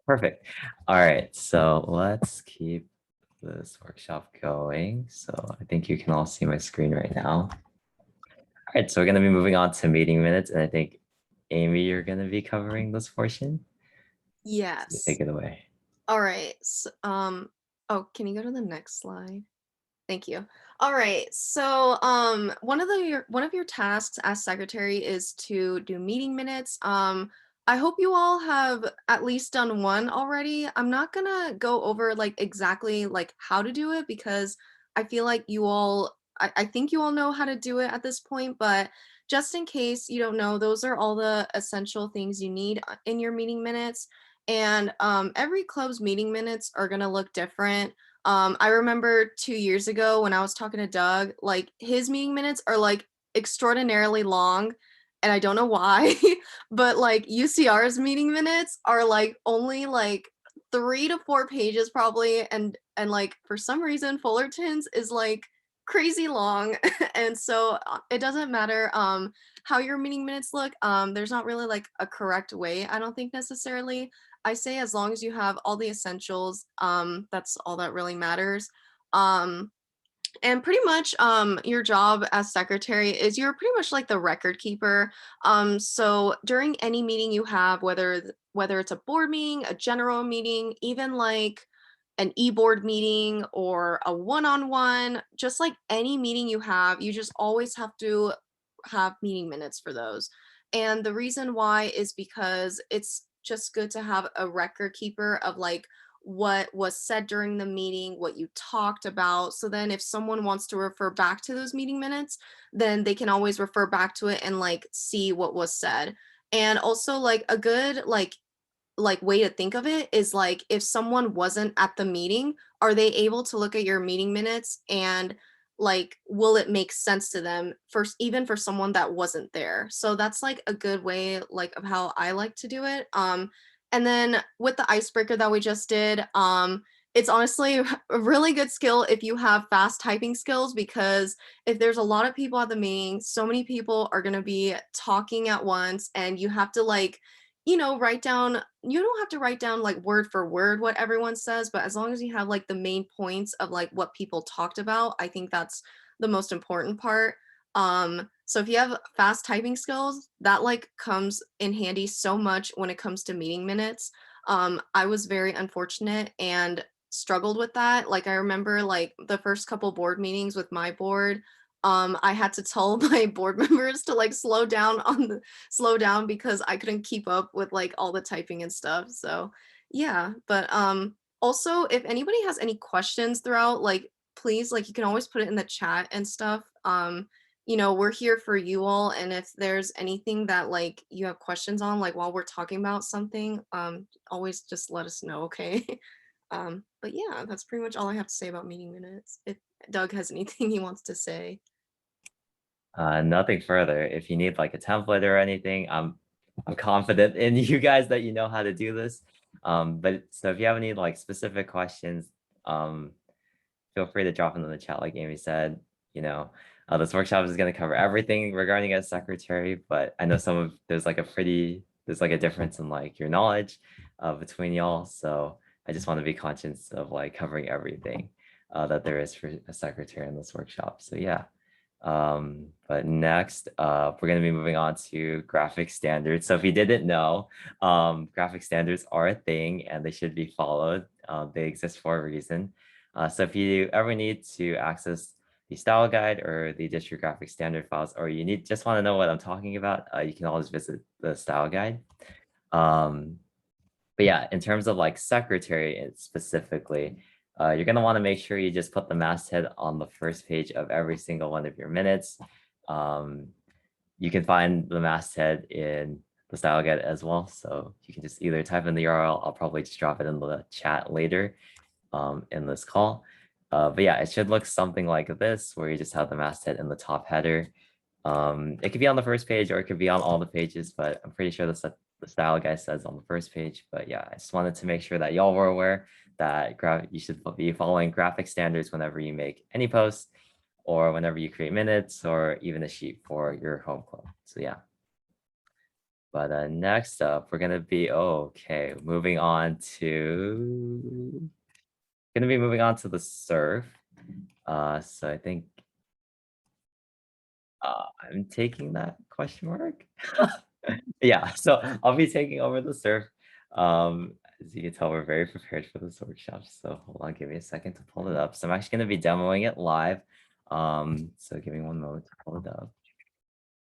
Perfect. All right, so let's keep this workshop going. So I think you can all see my screen right now. All right, so we're going to be moving on to meeting minutes, and I think Amy, you're going to be covering this portion. So Yes. take it away. All right. Oh, can you go to the next slide? Thank you. All right. One of your tasks as secretary is to do meeting minutes. I hope you all have at least done one already. I'm not gonna go over like exactly like how to do it because I feel like I think you all know how to do it at this point, but just in case you don't know, those are all the essential things you need in your meeting minutes. And every club's meeting minutes are gonna look different. I remember 2 years ago when I was talking to Doug, like his meeting minutes are like extraordinarily long, and I don't know why, but like UCR's meeting minutes are like only like 3 to 4 pages probably, and like for some reason Fullerton's is like crazy long, and so it doesn't matter how your meeting minutes look. There's not really like a correct way, I don't think necessarily. I say as long as you have all the essentials, that's all that really matters. Um, and pretty much your job as secretary is you're pretty much like the record keeper. So during any meeting you have, whether it's a board meeting, a general meeting, even like an e-board meeting or a one-on-one, just like any meeting you have, you just always have to have meeting minutes for those. And the reason why is because it's just good to have a record keeper of like what was said during the meeting, what you talked about. So then if someone wants to refer back to those meeting minutes, then they can always refer back to it and like see what was said. And also like a good like way to think of it is like if someone wasn't at the meeting, are they able to look at your meeting minutes and like will it make sense to them first even for someone that wasn't there? So that's like a good way like of how I like to do it. And then with the icebreaker that we just did, it's honestly a really good skill if you have fast typing skills because if there's a lot of people at the meeting, so many people are going to be talking at once and you have to like write down, you don't have to write down like word for word what everyone says, but as long as you have like the main points of like what people talked about, I think that's the most important part. So if you have fast typing skills, that like comes in handy so much when it comes to meeting minutes. I was very unfortunate and struggled with that. Like I remember like the first couple board meetings with my board, I had to tell my board members to like slow down because I couldn't keep up with like all the typing and stuff. So yeah, but also if anybody has any questions throughout, like please like you can always put it in the chat and stuff. We're here for you all, and if there's anything that like you have questions on like while we're talking about something, always just let us know, okay? But yeah, that's pretty much all I have to say about meeting minutes. If Doug has anything he wants to say. Nothing further. If you need like a template or anything, I'm confident in you guys that you know how to do this. But so if you have any like specific questions, um, feel free to drop them in the chat. Like Amy said, you know, this workshop is going to cover everything regarding a secretary, but I know there's like a difference in like your knowledge between y'all. So I just want to be conscious of like covering everything that there is for a secretary in this workshop. So yeah. But next, we're going to be moving on to graphic standards. So if you didn't know, graphic standards are a thing and they should be followed. They exist for a reason. So if you ever need to access the style guide or the district graphic standard files, or you just want to know what I'm talking about, you can always visit the style guide. Um, but yeah, in terms of like secretary specifically, you're gonna want to make sure you just put the masthead on the first page of every single one of your minutes. Um, you can find the masthead in the style guide as well. So you can just either type in the URL. I'll probably just drop it in the chat later in this call. But yeah, it should look something like this, where you just have the masthead in the top header. It could be on the first page or it could be on all the pages, but I'm pretty sure the style guide says on the first page. But yeah, I just wanted to make sure that y'all were aware that you should be following graphic standards whenever you make any posts or whenever you create minutes or even a sheet for your home club. So yeah. But next up, we're gonna be moving on to the surf. So I think I'm taking that question mark. Yeah, so I'll be taking over the surf. As you can tell, we're very prepared for this workshop. So hold on, give me a second to pull it up. So I'm actually gonna be demoing it live. So give me one moment to pull it up.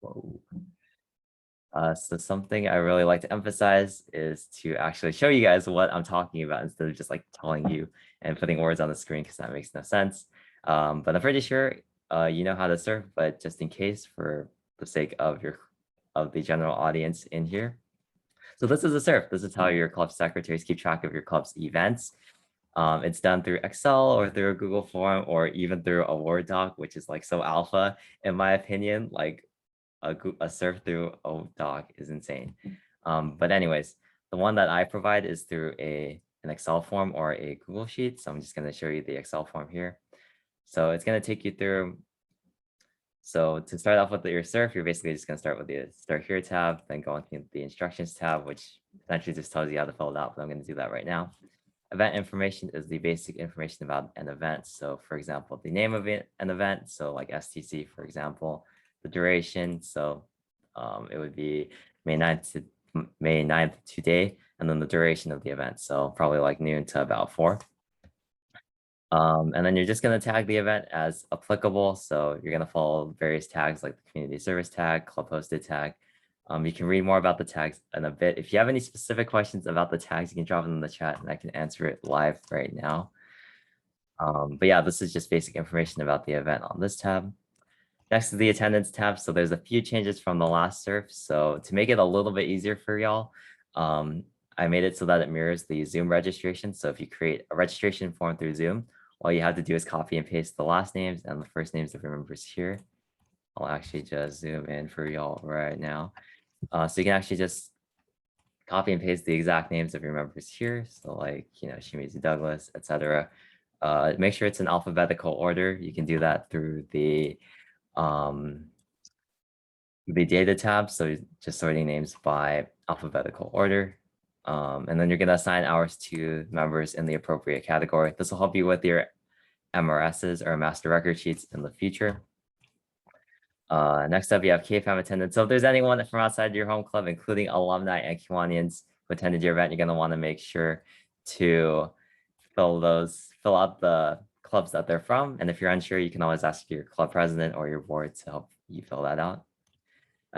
Whoa. So something I really like to emphasize is to actually show you guys what I'm talking about instead of just like telling you and putting words on the screen because that makes no sense. But I'm pretty sure you know how to surf, but just in case for the sake of the general audience in here. So this is a surf. This is how your club secretaries keep track of your club's events. It's done through Excel or through a Google form or even through a Word doc, which is like so alpha in my opinion. Like a surf through a doc is insane. But anyways, the one that I provide is through an Excel form or a Google sheet. So I'm just going to show you the Excel form here. So it's going to take you through. So to start off with your surf, you're basically just going to start with the Start Here tab, then go into the Instructions tab, which essentially just tells you how to fill it out, but I'm going to do that right now. Event information is the basic information about an event. So for example, the name of an event, so like STC, for example, the duration. So it would be May 9th today, and then the duration of the event. So probably like noon to about 4. And then you're just going to tag the event as applicable. So you're going to follow various tags like the community service tag, club hosted tag. You can read more about the tags in a bit. If you have any specific questions about the tags, you can drop them in the chat and I can answer it live right now. But yeah, this is just basic information about the event on this tab. Next is the attendance tab. So there's a few changes from the last surf. So to make it a little bit easier for y'all, I made it so that it mirrors the Zoom registration. So if you create a registration form through Zoom, all you have to do is copy and paste the last names and the first names of your members here. I'll actually just zoom in for y'all right now. So you can actually just copy and paste the exact names of your members here. So like, Shimizu Douglas, etc. Make sure it's in alphabetical order. You can do that through the data tab. So just sorting names by alphabetical order. And then you're going to assign hours to members in the appropriate category. This will help you with your MRSs or master record sheets in the future. Next up, you have KFAM attendance. So if there's anyone from outside your home club, including alumni and Kiwanians who attended your event, you're going to want to make sure to fill out the clubs that they're from. And if you're unsure, you can always ask your club president or your board to help you fill that out.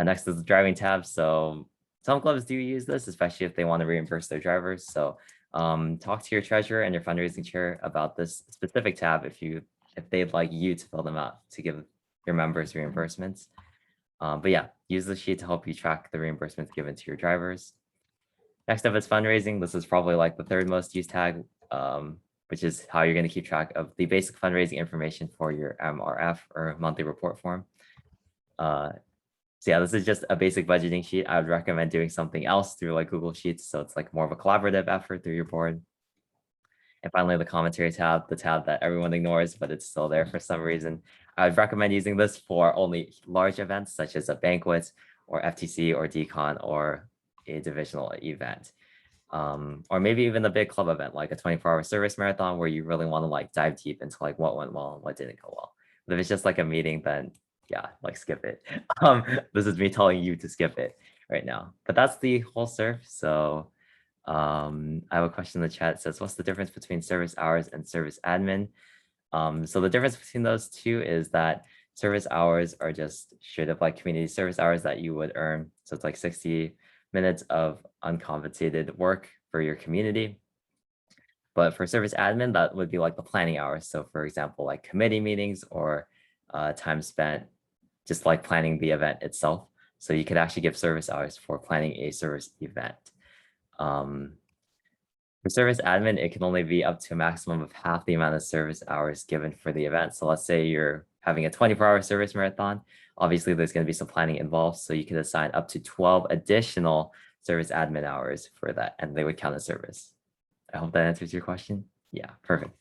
Next is the driving tab. So some clubs do use this, especially if they want to reimburse their drivers. So talk to your treasurer and your fundraising chair about this specific tab if they'd like you to fill them out to give your members reimbursements. But yeah, use the sheet to help you track the reimbursements given to your drivers. Next up is fundraising. This is probably like the third most used tag, which is how you're going to keep track of the basic fundraising information for your MRF or monthly report form. So yeah, this is just a basic budgeting sheet. I would recommend doing something else through like Google Sheets. So it's like more of a collaborative effort through your board. And finally, the commentary tab, the tab that everyone ignores, but it's still there for some reason. I would recommend using this for only large events such as a banquet or FTC or DCON or a divisional event. Or maybe even a big club event like a 24-hour service marathon where you really want to like dive deep into like what went well and what didn't go well. But if it's just like a meeting, then yeah, like skip it. This is me telling you to skip it right now. But that's the whole surf. So I have a question in the chat. It says, what's the difference between service hours and service admin? So the difference between those two is that service hours are just straight up like community service hours that you would earn. So it's like 60 minutes of uncompensated work for your community. But for service admin, that would be like the planning hours. So for example, like committee meetings or time spent just like planning the event itself. So you could actually give service hours for planning a service event. For service admin, it can only be up to a maximum of half the amount of service hours given for the event. So let's say you're having a 24-hour service marathon. Obviously, there's going to be some planning involved. So you can assign up to 12 additional service admin hours for that, and they would count as service. I hope that answers your question. Yeah, perfect.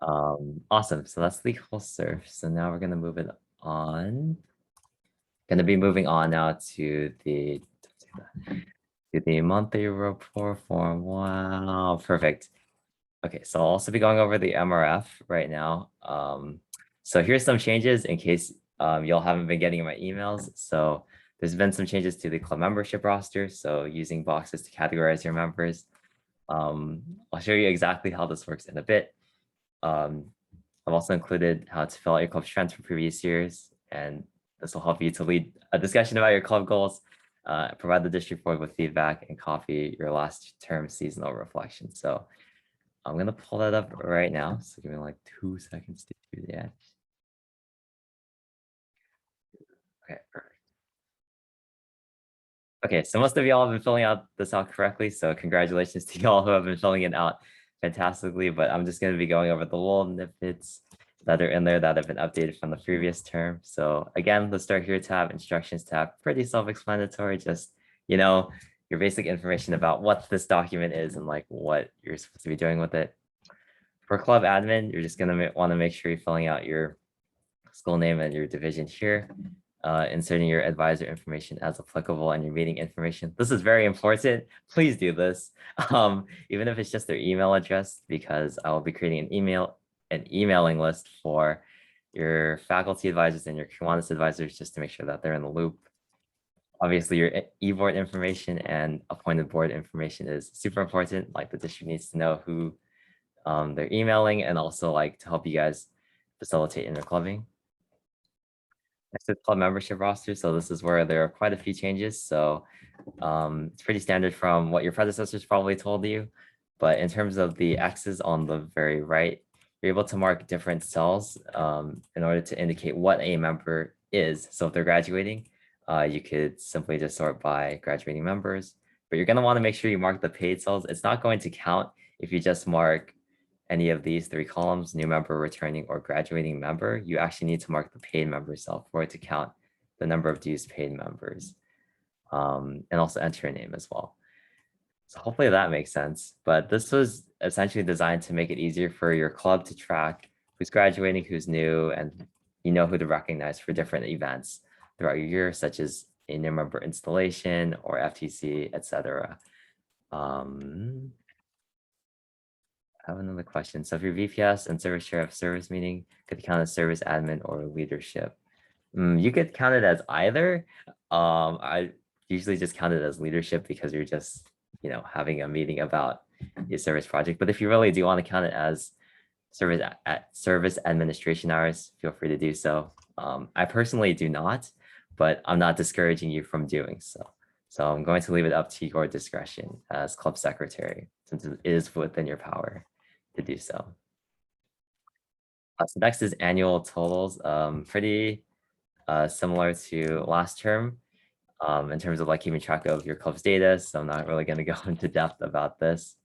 Awesome. So that's the whole surf. So now we're going to move it on. Going to be moving on now to the do the monthly report form. Wow, perfect. Okay, so I'll also be going over the MRF right now. So here's some changes in case y'all haven't been getting my emails. So there's been some changes to the club membership roster. So using boxes to categorize your members. I'll show you exactly how this works in a bit. I've also included how to fill out your club trends from previous years, and this will help you to lead a discussion about your club goals, provide the district board with feedback, and copy your last term seasonal reflection. So I'm gonna pull that up right now. So give me like 2 seconds to do that. Okay, perfect. Okay, so most of y'all have been filling out this out correctly. So congratulations to y'all who have been filling it out fantastically. But I'm just gonna be going over the little snippets that are in there that have been updated from the previous term. So again, the Start Here tab, Instructions tab, pretty self-explanatory. Just, your basic information about what this document is and like what you're supposed to be doing with it. For club admin, you're just gonna want to make sure you're filling out your school name and your division here, inserting your advisor information as applicable and your meeting information. This is very important. Please do this, even if it's just their email address, because I will be creating an emailing list for your faculty advisors and your Kiwanis advisors just to make sure that they're in the loop. Obviously, your e-board information and appointed board information is super important. Like the district needs to know who they're emailing and also like to help you guys facilitate interclubbing. Next is club membership roster. So this is where there are quite a few changes. So it's pretty standard from what your predecessors probably told you. But in terms of the X's on the very right, you're able to mark different cells in order to indicate what a member is. So if they're graduating, you could simply just sort by graduating members. But you're going to want to make sure you mark the paid cells. It's not going to count if you just mark any of these 3 columns, new member, returning, or graduating member. You actually need to mark the paid member cell for it to count the number of dues paid members, and also enter a name as well. So hopefully that makes sense. But this was essentially designed to make it easier for your club to track who's graduating, who's new, and you know who to recognize for different events throughout your year, such as a new member installation or FTC, etc. I have another question. So if your VPS and service chair of service meeting could count as service admin or leadership. You could count it as either. I usually just count it as leadership because you're just, having a meeting about your service project. But if you really do want to count it as service administration hours, feel free to do so. I personally do not, but I'm not discouraging you from doing so. So I'm going to leave it up to your discretion as club secretary, since it is within your power to do so. So next is annual totals. Pretty similar to last term in terms of like keeping track of your club's data. So I'm not really going to go into depth about this.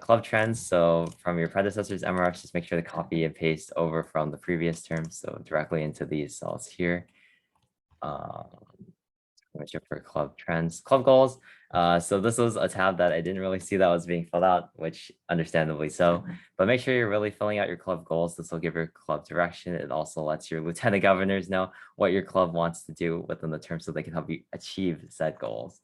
Club trends. So from your predecessors MRFs, just make sure to copy and paste over from the previous term. So directly into these cells here. For club trends, club goals. So this was a tab that I didn't really see that was being filled out, which understandably so, but make sure you're really filling out your club goals. This will give your club direction. It also lets your lieutenant governors know what your club wants to do within the term so they can help you achieve said goals.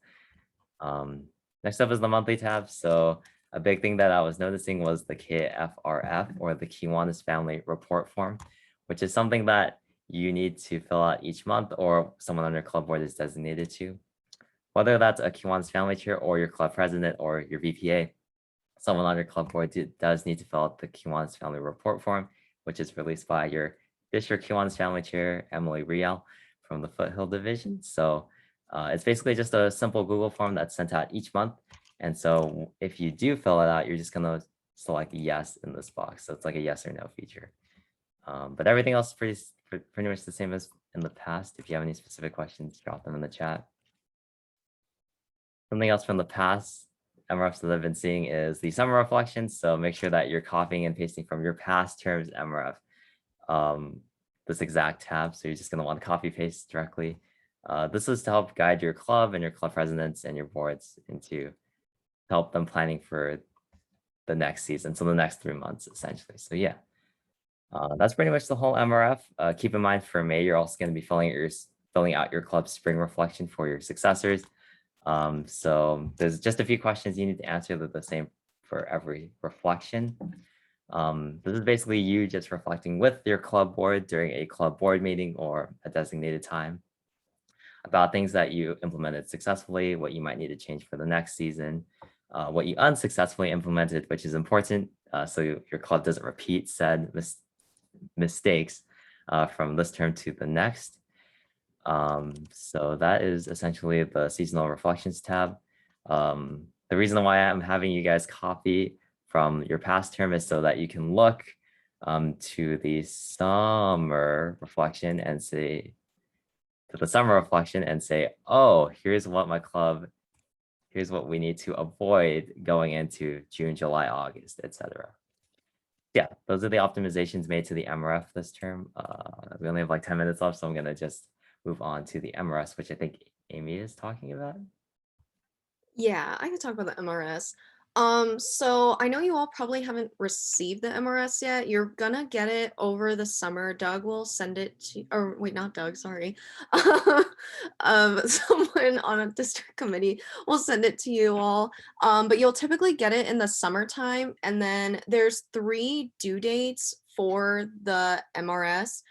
Next up is the monthly tab. So a big thing that I was noticing was the KFRF, or the Kiwanis Family Report Form, which is something that you need to fill out each month or someone on your club board is designated to. Whether that's a Kiwanis family chair or your club president or your VPA, someone on your club board does need to fill out the Kiwanis Family Report Form, which is released by your district Kiwanis family chair, Emily Riel, from the Foothill Division. So it's basically just a simple Google form that's sent out each month. And so if you do fill it out, you're just gonna select yes in this box. So it's like a yes or no feature. But everything else is pretty much the same as in the past. If you have any specific questions, drop them in the chat. Something else from the past MRFs that I've been seeing is the summer reflections. So make sure that you're copying and pasting from your past terms MRF, this exact tab. So you're just going to want to copy paste directly. This is to help guide your club and your club presidents and your boards into help them planning for the next season. So the next 3 months, essentially. So yeah. That's pretty much the whole MRF. Keep in mind for May, you're also going to be filling out your club spring reflection for your successors. So there's just a few questions you need to answer that are the same for every reflection. This is basically you just reflecting with your club board during a club board meeting or a designated time about things that you implemented successfully, what you might need to change for the next season, what you unsuccessfully implemented, which is important, so your club doesn't repeat said mistakes from this term to the next. So that is essentially the seasonal reflections tab. The reason why I'm having you guys copy from your past term is so that you can look to the summer reflection and say, oh, here's what my club, here's what we need to avoid going into June, July, August, etc. Yeah, those are the optimizations made to the MRF this term. We only have like 10 minutes left, so I'm gonna just move on to the MRS, which I think Amy is talking about. Yeah, I can talk about the MRS. So I know you all probably haven't received the MRS yet. You're gonna get it over the summer. Doug will send it to, or wait, not Doug, sorry. Someone on a district committee will send it to you all. But you'll typically get it in the summertime, and then there's 3 due dates for the MRS.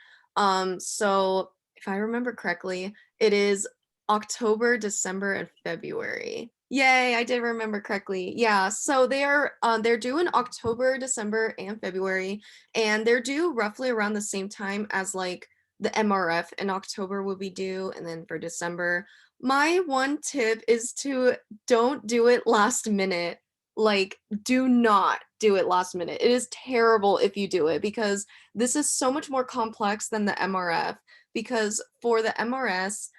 So if I remember correctly, it is October, December, and February. Yay, I did remember correctly. Yeah, so they're due in October, December, and February, and they're due roughly around the same time as like the MRF in October will be due, and then for December. My one tip is to don't do it last minute. Like, do not do it last minute. It is terrible if you do it because this is so much more complex than the MRF. Because for the MRS,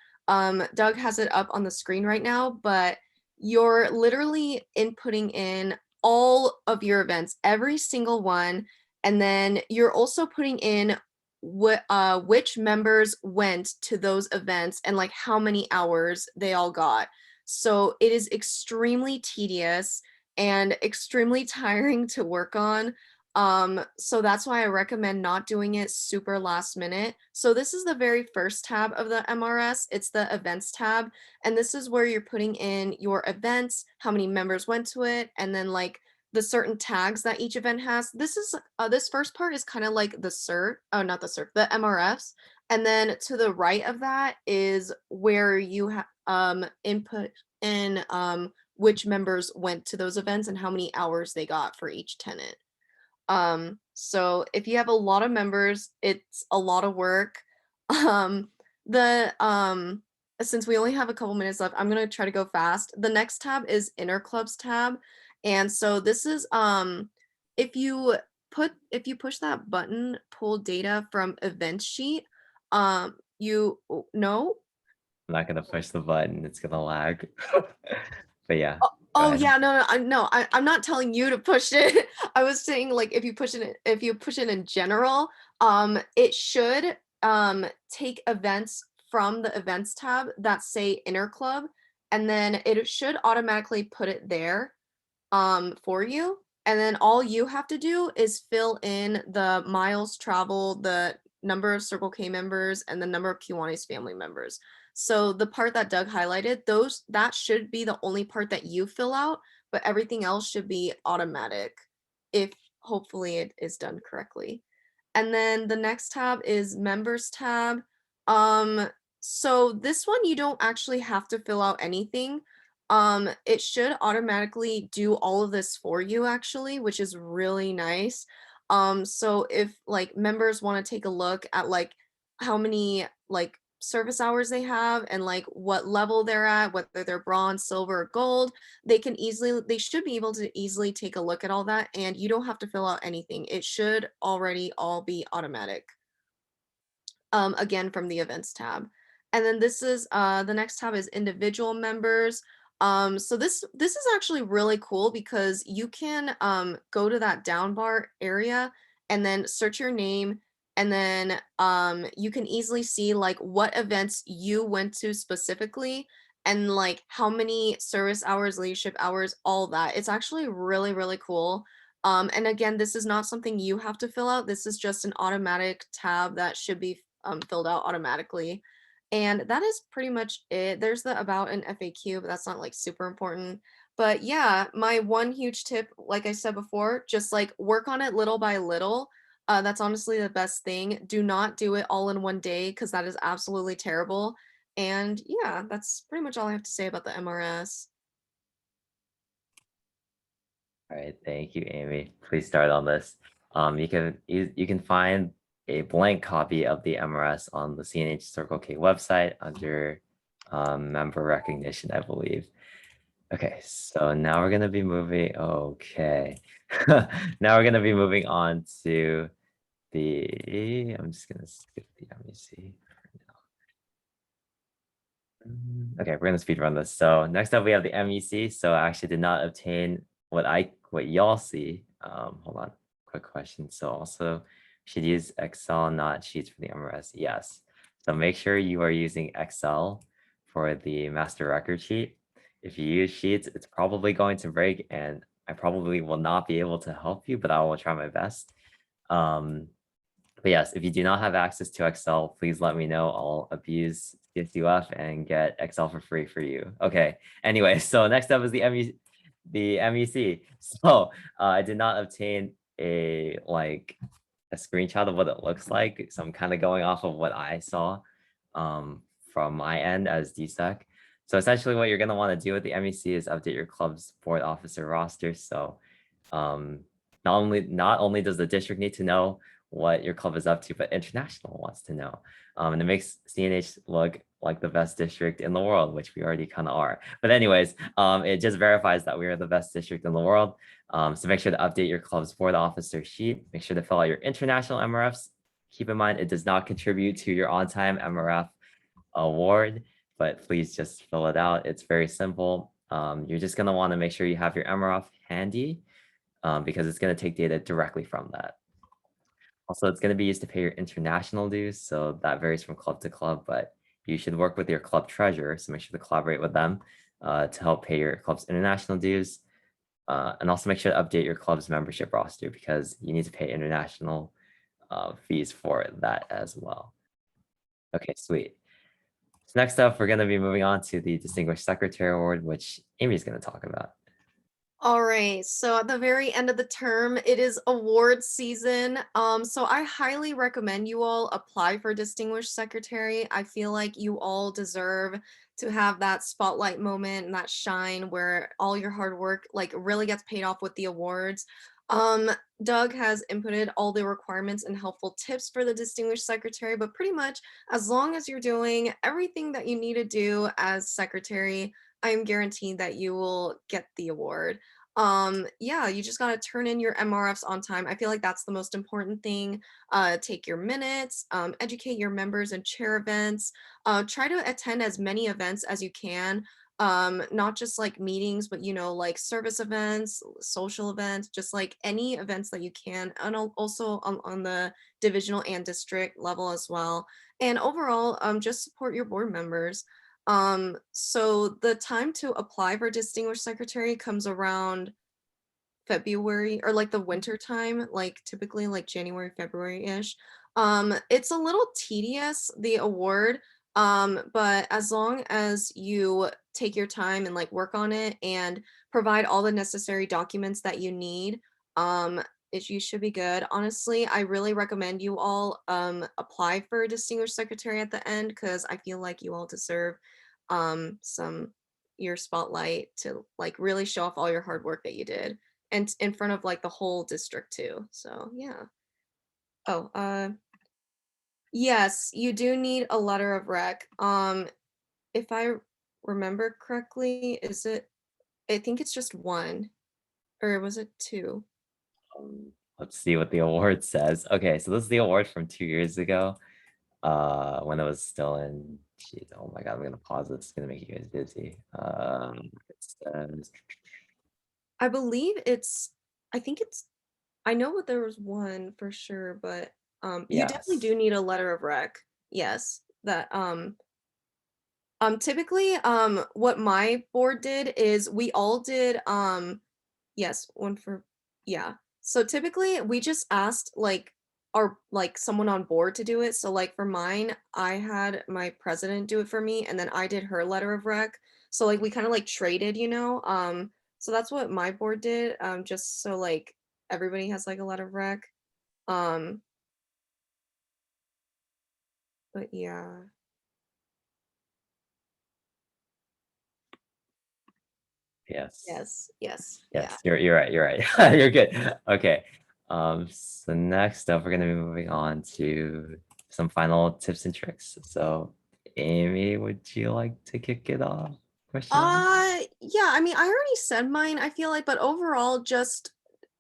Doug has it up on the screen right now, but you're literally inputting in all of your events, every single one, and then you're also putting in which members went to those events and like how many hours they all got. So it is extremely tedious and extremely tiring to work on. So that's why I recommend not doing it super last minute. So this is the very first tab of the MRS. It's the events tab. And this is where you're putting in your events, how many members went to it, and then like the certain tags that each event has. This first part is kind of like the CERF, oh, not the CERF, the MRFs. And then to the right of that is where you input in which members went to those events and how many hours they got for each tenant. So if you have a lot of members, it's a lot of work. Um, the Since we only have a couple minutes left, I'm gonna try to go fast. The next tab is Inner Clubs tab, and so this is if you push that button, pull data from event sheet, you no. I'm not gonna push the button, it's gonna lag. But yeah, Oh, go oh ahead. yeah, no, I'm not telling you to push it. I was saying like if you push it in general, it should take events from the events tab that say inner club, and then it should automatically put it there for you. And then all you have to do is fill in the miles traveled, the number of Circle K members, and the number of Kiwanis family members. So the part that Doug highlighted, that should be the only part that you fill out, but everything else should be automatic if hopefully it is done correctly. And then the next tab is members tab. So this one you don't actually have to fill out anything. It should automatically do all of this for you actually, which is really nice. So if like members want to take a look at like how many like service hours they have and like what level they're at, whether they're bronze, silver, or gold, they should be able to easily take a look at all that, and you don't have to fill out anything. It should already all be automatic. Again from the events tab. And then this is the next tab is individual members. So this is actually really cool because you can go to that down bar area and then search your name, and then you can easily see like what events you went to specifically and like how many service hours, leadership hours, all that. It's actually really, really cool. And again, this is not something you have to fill out. This is just an automatic tab that should be filled out automatically. And that is pretty much it. There's the about and FAQ, but that's not like super important. But yeah, my one huge tip, like I said before, just like work on it little by little. That's honestly the best thing. Do not do it all in one day because that is absolutely terrible. And yeah, that's pretty much all I have to say about the MRS. All right, thank you, Amy. Please start on this. You can find a blank copy of the MRS on the CNH Circle K website under member recognition, I believe. Okay, so now we're gonna be moving. Okay, now we're gonna be moving on to the. I'm just gonna skip the MEC. Okay, we're gonna speed run this. So next up we have the MEC. So I actually did not obtain what y'all see. Hold on, quick question. So also should use Excel, not Sheets for the MRS. Yes. So make sure you are using Excel for the master record sheet. If you use Sheets, it's probably going to break, and I probably will not be able to help you, but I will try my best. Um, but yes, if you do not have access to Excel, please let me know. I'll abuse CSUF and get Excel for free for you. Okay. Anyway, so next up is the MEC. So I did not obtain a screenshot of what it looks like. So I'm kind of going off of what I saw from my end as DSEC. So essentially what you're going to want to do with the MEC is update your club's board officer roster. So um, not only does the district need to know what your club is up to, but international wants to know. And it makes CNH look like the best district in the world, which we already kind of are. But anyways, it just verifies that we are the best district in the world. So make sure to update your club's board officer sheet. Make sure to fill out your international MRFs. Keep in mind, it does not contribute to your on-time MRF award, but please just fill it out. It's very simple. You're just going to want to make sure you have your MRF handy because it's going to take data directly from that. Also, it's going to be used to pay your international dues. So that varies from club to club, but you should work with your club treasurer. So make sure to collaborate with them to help pay your club's international dues. And also make sure to update your club's membership roster because you need to pay international fees for that as well. Okay, sweet. So next up, we're going to be moving on to the Distinguished Secretary Award, which Amy's going to talk about. All right, so at the very end of the term, it is award season. So I highly recommend you all apply for Distinguished Secretary. I feel like you all deserve to have that spotlight moment and that shine where all your hard work like really gets paid off with the awards. Um, Doug has inputted all the requirements and helpful tips for the Distinguished Secretary, but pretty much as long as you're doing everything that you need to do as secretary, I am guaranteed that you will get the award. Yeah, you just got to turn in your MRFs on time. I feel like that's the most important thing. Take your minutes, educate your members and chair events. Try to attend as many events as you can. Not just like meetings, but like service events, social events, just like any events that you can, and also on the divisional and district level as well. And overall, just support your board members. So the time to apply for Distinguished Secretary comes around February or like the winter time, like typically like January, February-ish. It's a little tedious, the award, but as long as you take your time and like work on it and provide all the necessary documents that you need, you should be good. Honestly, I really recommend you all apply for a Distinguished Secretary at the end because I feel like you all deserve some your spotlight to like really show off all your hard work that you did and in front of like the whole district too. So yeah. Oh, yes, you do need a letter of rec. If I remember correctly, I think it's just one, or was it two? Let's see what the award says. Okay, so this is the award from 2 years ago. When it was still in, geez, oh my god, I'm gonna pause it. It's gonna make you guys dizzy. It says, I believe I think I know what there was one for sure, but you definitely yes. do need a letter of rec. Yes, that typically what my board did is we all did yes, one for yeah. So typically we just asked like or like someone on board to do it. So like for mine, I had my president do it for me, and then I did her letter of rec. So like we kind of like traded, you know. So that's what my board did. Just so like everybody has like a letter of rec. Um, but yeah. Yes. Yes, yeah. Yes, you're right. You're right. You're good. Okay. So next up, we're gonna be moving on to some final tips and tricks. So, Amy, would you like to kick it off? Question one? Yeah, I mean, I already said mine, I feel like, but overall, just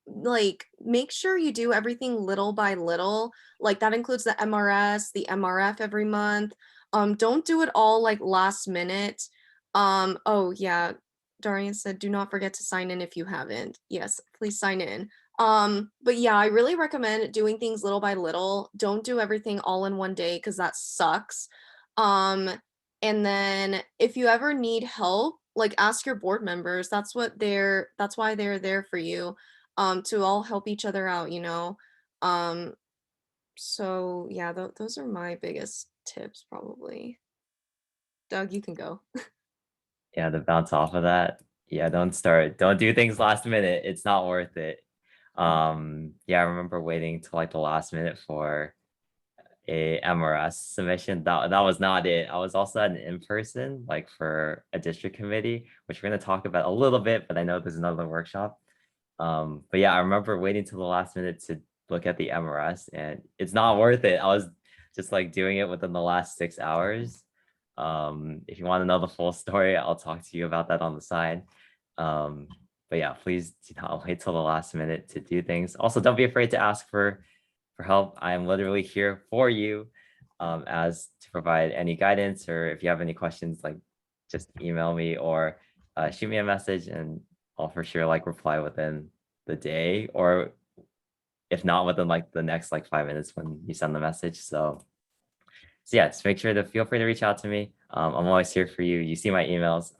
like make sure you do everything little by little. Like that includes the MRS, the MRF every month. Don't do it all like last minute. Oh yeah, Darian said do not forget to sign in if you haven't. Yes, please sign in. But yeah, I really recommend doing things little by little. Don't do everything all in one day because that sucks. Um, and then if you ever need help, like ask your board members. That's why they're there for you, to all help each other out, you know. Um, so yeah, those are my biggest tips probably. Doug, you can go. Yeah, to bounce off of that. Yeah, don't do things last minute. It's not worth it. Yeah, I remember waiting till like the last minute for a MRS submission. That was not it. I was also at an in-person, like for a district committee, which we're gonna talk about a little bit, but I know there's another workshop. But yeah, I remember waiting till the last minute to look at the MRS, and it's not worth it. I was just like doing it within the last 6 hours. If you want to know the full story, I'll talk to you about that on the side. Um, but yeah, please do not wait till the last minute to do things. Also, don't be afraid to ask for help. I'm literally here for you, as to provide any guidance, or if you have any questions, like just email me or shoot me a message, and I'll for sure like reply within the day, or if not within like the next like 5 minutes when you send the message. So yeah, just make sure to feel free to reach out to me. I'm always here for you. You see my emails.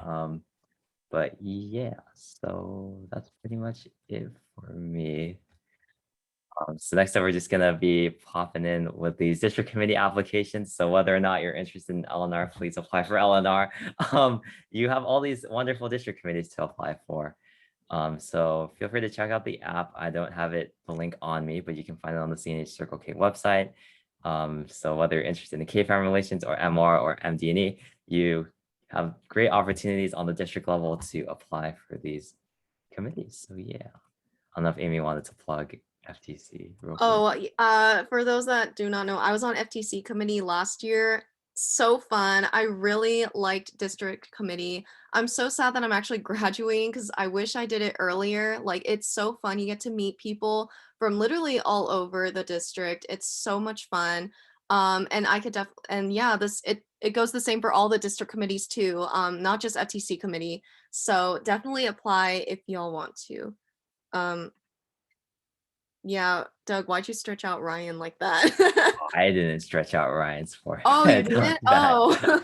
But yeah, so that's pretty much it for me. So next up, we're just gonna be popping in with these district committee applications. So whether or not you're interested in LNR, please apply for LNR. You have all these wonderful district committees to apply for. So feel free to check out the app. I don't have the link on me, but you can find it on the CNH Circle K website. So whether you're interested in K-Farm relations or MR or MD&E, you have great opportunities on the district level to apply for these committees. So yeah, I don't know if Amy wanted to plug FTC real quick. Oh, for those that do not know, I was on FTC committee last year. So fun. I really liked district committee. I'm so sad that I'm actually graduating because I wish I did it earlier. Like, it's so fun. You get to meet people from literally all over the district. It's so much fun. And I could and yeah, it goes the same for all the district committees too, not just FTC committee. So definitely apply if y'all want to. Um, yeah, Doug, why'd you stretch out Ryan like that? I didn't stretch out Ryan's Oh, you forehead like didn't? that. Oh,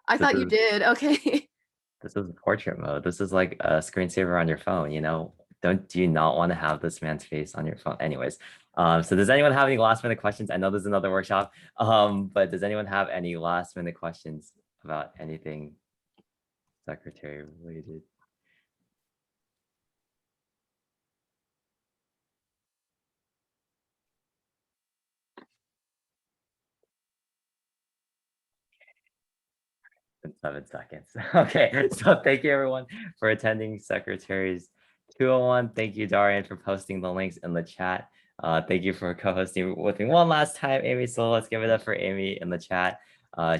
I This thought you is did. Okay. this is portrait mode. This is like a screensaver on your phone, you know? Do you not want to have this man's face on your phone? Anyways, so does anyone have any last minute questions? I know there's another workshop, but does anyone have any last minute questions about anything secretary related? 7 seconds. Okay, so thank you everyone for attending Secretaries 201. Thank you, Darian, for posting the links in the chat. Thank you for co-hosting with me one last time, Amy. So let's give it up for Amy in the chat.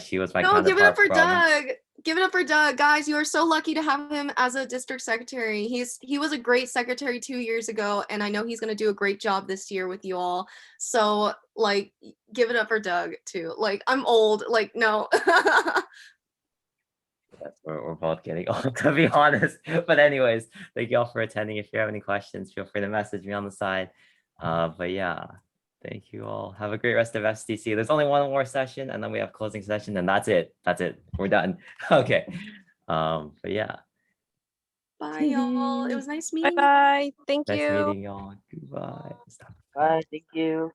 She was my No, give it up counterpart for from. Doug. Give it up for Doug. Guys, you are so lucky to have him as a district secretary. He was a great secretary 2 years ago, and I know he's gonna do a great job this year with you all. So like give it up for Doug too. Like I'm old. Like no. Yes, we're both getting old, to be honest. But anyways, thank you all for attending. If you have any questions, feel free to message me on the side. But yeah, thank you all. Have a great rest of STC. There's only one more session, and then we have closing session, and that's it. That's it. We're done. Okay. But yeah, Bye y'all. It was nice Bye meeting you. bye. Thank nice you. meeting y'all. Goodbye. Bye. Thank you.